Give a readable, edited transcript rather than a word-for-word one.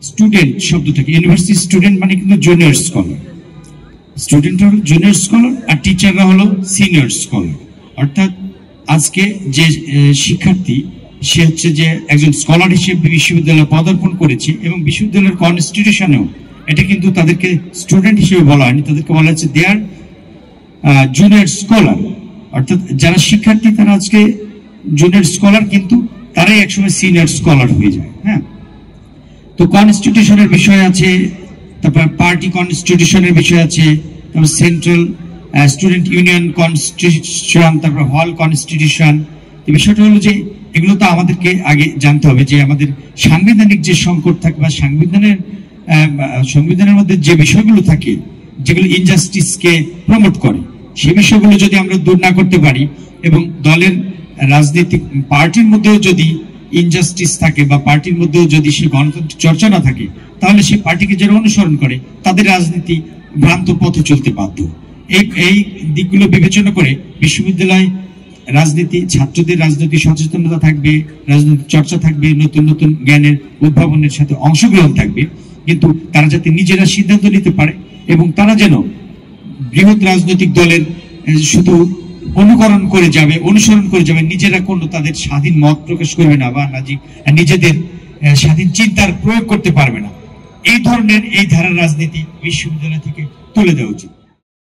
Student শব্দ থেকে, university student মানে কিন্তু জুনিয়র স্কলার, স্টুডেন্টরা হলো জুনিয়র স্কলার আর টিচাররা হলো সিনিয়র স্কলার। অর্থাৎ আজকে যে শিক্ষার্থী সে হচ্ছে যে একজন স্কলার হিসেবে বিশ্ববিদ্যালয়ে পদার্পণ করেছে এবং বিশ্ববিদ্যালয়ের কনস্টিটিউশনেও এটা কিন্তু তাদেরকে স্টুডেন্ট হিসেবে বলা হয়নি, তাদেরকে বলা হচ্ছে দে আর জুনিয়র স্কলার। অর্থাৎ যারা শিক্ষার্থী তারা আজকে জুনিয়র স্কলার, কিন্তু তারাই একসময় সিনিয়র স্কলার হয়ে যায়। হ্যাঁ, তো কনস্টিটিউশনের বিষয় আছে, তারপর পার্টি কনস্টিটিউশনের বিষয় আছে, তারপর সেন্ট্রাল স্টুডেন্ট ইউনিয়ন কনস্টিটিউশন, তারপর হল কনস্টিটিউশন। এই বিষয়টা হলো যে এগুলো তো আমাদেরকে আগে জানতে হবে যে আমাদের সাংবিধানিক যে সংকট থাকে বা সংবিধানের মধ্যে যে বিষয়গুলো থাকে যেগুলো ইনজাস্টিসকে প্রমোট করে, সেই বিষয়গুলো যদি আমরা দূর না করতে পারি এবং দলের রাজনৈতিক পার্টির মধ্যেও যদি ইনজাস্টিস থাকে বা পার্টির মধ্যেও যদি সেই গণতন্ত্র চর্চা না থাকে, তাহলে সেই পার্টিকে যারা অনুসরণ করে তাদের রাজনীতি ভ্রান্ত পথে চলতে বাধ্য। এই দিকগুলো বিবেচনা করে বিশ্ববিদ্যালয় রাজনীতি, ছাত্রদের রাজনৈতিক সচেতনতা থাকবে, রাজনৈতিক চর্চা থাকবে, নতুন নতুন জ্ঞানের উদ্ভাবনের সাথে অংশগ্রহণ থাকবে, কিন্তু তারা যাতে নিজেরা সিদ্ধান্ত নিতে পারে এবং তারা যেন বৃহৎ রাজনৈতিক দলের শুধু অনুসরণ করে যাবে, নিজেরা কোনো তাদের স্বাধীন মত প্রকাশ করবে না বা নিজেদের স্বাধীন চিন্তার প্রয়োগ করতে পারবে না। এই ধরনের এই ধারার রাজনীতি বিশ্ববিদ্যালয় থেকে তুলে দেওয়া উচিত।